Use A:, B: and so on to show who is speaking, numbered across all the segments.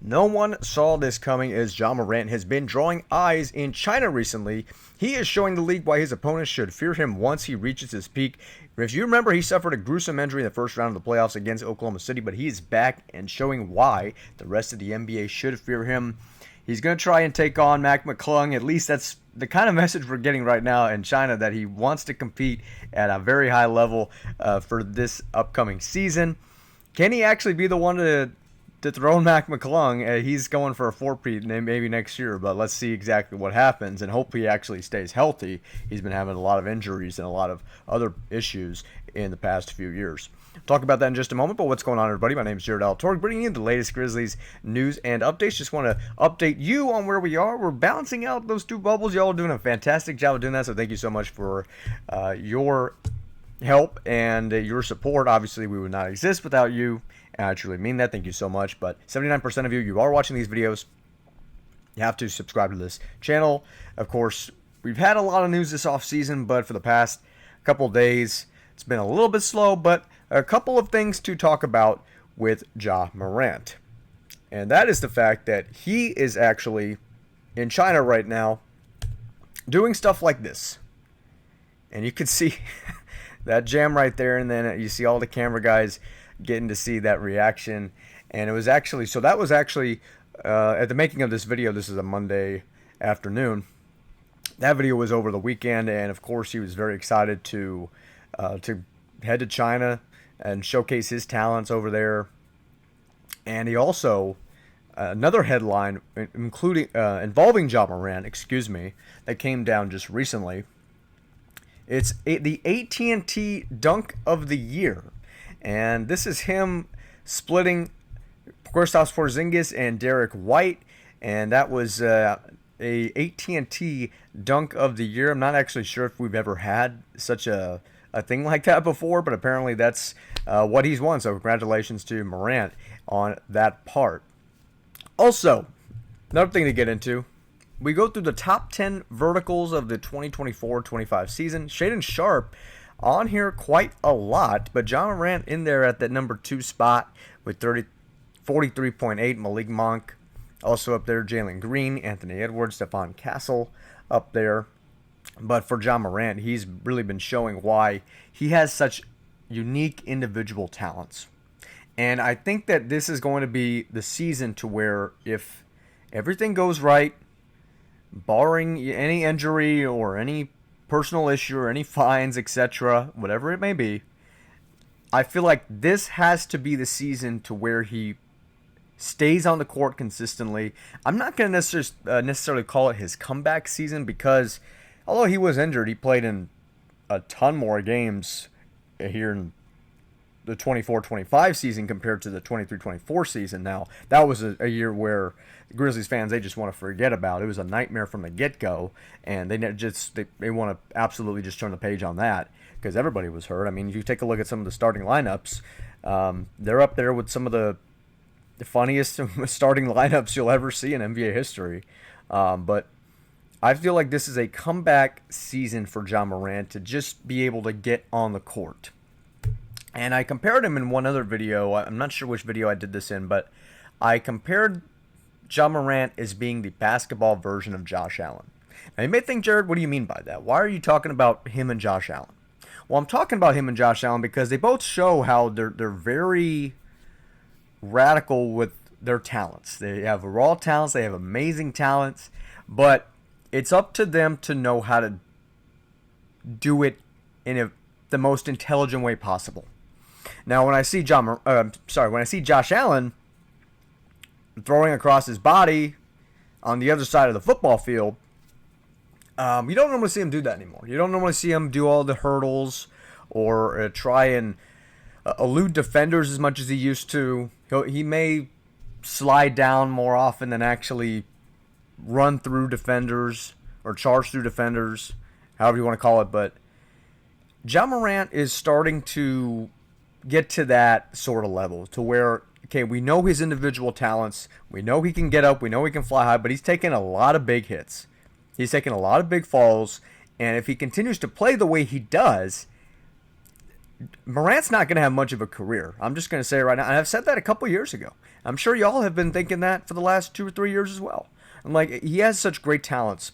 A: No one saw this coming as Ja Morant has been drawing eyes in China recently. He is showing the league why his opponents should fear him once he reaches his peak. If you remember, he suffered a gruesome injury in the first round of the playoffs against Oklahoma City, but he is back and showing why the rest of the NBA should fear him. He's going to try and take on Mac McClung. At least that's the kind of message we're getting right now in China, that he wants to compete at a very high level for this upcoming season. Can he actually be the one to throw Mac McClung? He's going for a four-peat maybe next year, but let's see exactly what happens, and hope he actually stays healthy. He's been having a lot of injuries and a lot of other issues in the past few years. Talk about that in just a moment, but what's going on, everybody? My name is Jared Alatorre, bringing you the latest Grizzlies news and updates. Just want to update you on where we are. We're balancing out those two bubbles. Y'all are doing a fantastic job of doing that, so thank you so much for your help and your support. Obviously, we would not exist without you, and I truly mean that. Thank you so much. But 79% of you are watching these videos. You have to subscribe to this channel. Of course, we've had a lot of news this offseason, but for the past couple of days, it's been a little bit slow, but a couple of things to talk about with Ja Morant. And that is the fact that he is actually in China right now doing stuff like this. And you can see that jam right there, and then you see all the camera guys getting to see that reaction. And it was actually, so that was actually at the making of this video. This is a Monday afternoon. That video was over the weekend, and of course he was very excited to head to China and showcase his talents over there. And he also, another headline involving Ja Morant, that came down just recently. It's the AT&T Dunk of the Year. And this is him splitting Kristaps Porzingis and Derek White. And that was a AT&T Dunk of the Year. I'm not actually sure if we've ever had such a thing like that before, but apparently that's what he's won. So congratulations to Morant on that part. Also, another thing to get into, we go through the top 10 verticals of the 2024-25 season. Shaedon Sharpe on here quite a lot, but Ja Morant in there at that number 2 spot with 43.8. Malik Monk also up there. Jalen Green, Anthony Edwards, Stephon Castle up there. But for Ja Morant, he's really been showing why he has such unique individual talents. And I think that this is going to be the season to where, if everything goes right, barring any injury or any personal issue or any fines, etc., whatever it may be, I feel like this has to be the season to where he stays on the court consistently. I'm not going to necessarily call it his comeback season, because although he was injured, he played in a ton more games here in the 24-25 season compared to the 23-24 season. Now, that was a year where the Grizzlies fans, they just want to forget about. It was a nightmare from the get-go, and they want to absolutely just turn the page on that, because everybody was hurt. I mean, if you take a look at some of the starting lineups, they're up there with some of the funniest starting lineups you'll ever see in NBA history. But I feel like this is a comeback season for Ja Morant to just be able to get on the court. And I compared him in one other video. I'm not sure which video I did this in, but I compared Ja Morant as being the basketball version of Josh Allen. Now, you may think, Jared, what do you mean by that? Why are you talking about him and Josh Allen? Well, I'm talking about him and Josh Allen because they both show how they're very radical with their talents. They have raw talents. They have amazing talents. But it's up to them to know how to do it in the most intelligent way possible. Now, when I see Josh Allen throwing across his body on the other side of the football field, you don't normally see him do that anymore. You don't normally see him do all the hurdles or try and elude defenders as much as he used to. He may slide down more often than actually run through defenders or charge through defenders, however you want to call it. But Ja Morant is starting to get to that sort of level to where, okay, we know his individual talents. We know he can get up. We know he can fly high, but he's taking a lot of big hits. He's taking a lot of big falls. And if he continues to play the way he does, Morant's not going to have much of a career. I'm just going to say it right now. And I've said that a couple years ago. I'm sure y'all have been thinking that for the last 2 or 3 years as well. I'm like, he has such great talents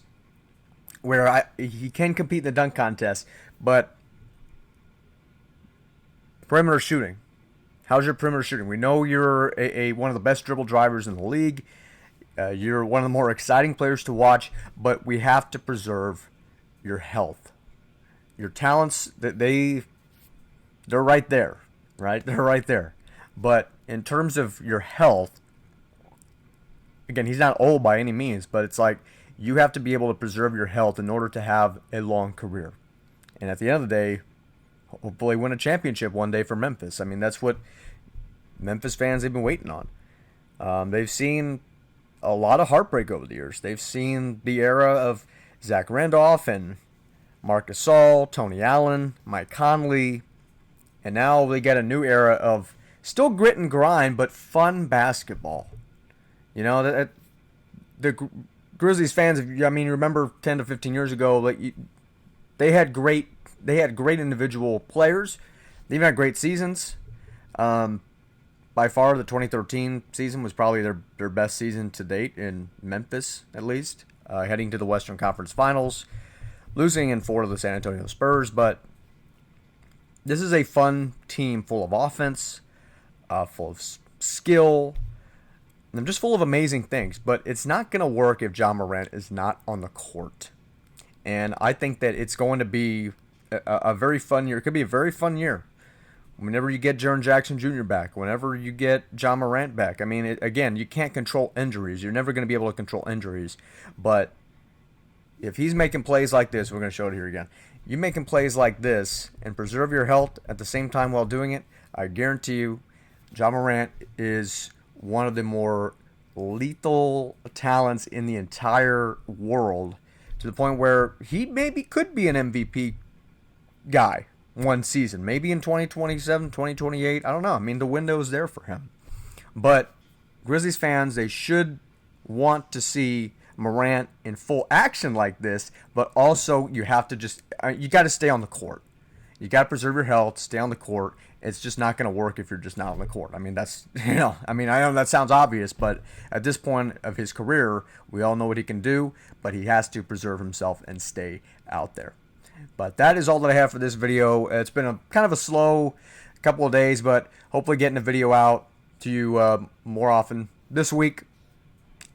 A: where he can compete in the dunk contest, but perimeter shooting. How's your perimeter shooting? We know you're one of the best dribble drivers in the league. You're one of the more exciting players to watch, but we have to preserve your health. Your talents, they're right there, right? They're right there. But in terms of your health, again, he's not old by any means, but it's like you have to be able to preserve your health in order to have a long career. And at the end of the day, hopefully win a championship one day for Memphis. I mean, that's what Memphis fans have been waiting on. They've seen a lot of heartbreak over the years. They've seen the era of Zach Randolph and Marc Gasol, Tony Allen, Mike Conley, and now they get a new era of still grit and grind, but fun basketball. You know, the Grizzlies fans, I mean, you remember 10 to 15 years ago, like they had great individual players. They even had great seasons. By far, the 2013 season was probably their best season to date in Memphis, at least, heading to the Western Conference Finals, losing in 4 to the San Antonio Spurs. But this is a fun team full of offense, full of skill, and just full of amazing things. But it's not going to work if Ja Morant is not on the court. And I think that it's going to be a very fun year. It could be a very fun year. Whenever you get Jaren Jackson Jr. back, whenever you get Ja Morant back. I mean, again, you can't control injuries. You're never going to be able to control injuries. But if he's making plays like this, we're going to show it here again. You making plays like this and preserve your health at the same time while doing it, I guarantee you, Ja Morant is one of the more lethal talents in the entire world, to the point where he maybe could be an MVP guy one season, maybe in 2027, 2028. I don't know. I mean, the window is there for him. But Grizzlies fans, they should want to see Morant in full action like this, but also you have to you got to stay on the court. You got to preserve your health, stay on the court. It's just not going to work if you're just not on the court. I mean, I know that sounds obvious, but at this point of his career, we all know what he can do, but he has to preserve himself and stay out there. But that is all that I have for this video. It's been kind of a slow couple of days, but hopefully getting a video out to you more often this week,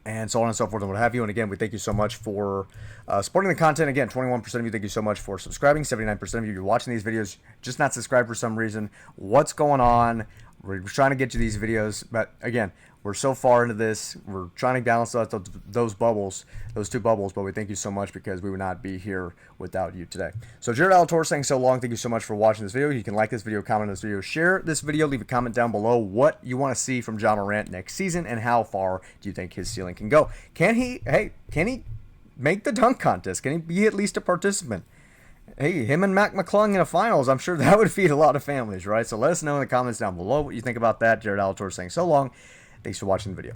A: and so on and so forth and what have you. And again, we thank you so much for supporting the content. Again, 21% of you, thank you so much for subscribing. 79% of you, you're watching these videos, just not subscribed for some reason. What's going on? We're trying to get you these videos, but again, we're so far into this. We're trying to balance out those bubbles, those two bubbles, but we thank you so much because we would not be here without you today. So Jared Alator saying so long. Thank you so much for watching this video. You can like this video, comment on this video, share this video, leave a comment down below what you want to see from Ja Morant next season and how far do you think his ceiling can go. Can he make the dunk contest? Can he be at least a participant? Hey, him and Mac McClung in the finals, I'm sure that would feed a lot of families, right? So let us know in the comments down below what you think about that. Jared Alator saying so long. Thanks for watching the video.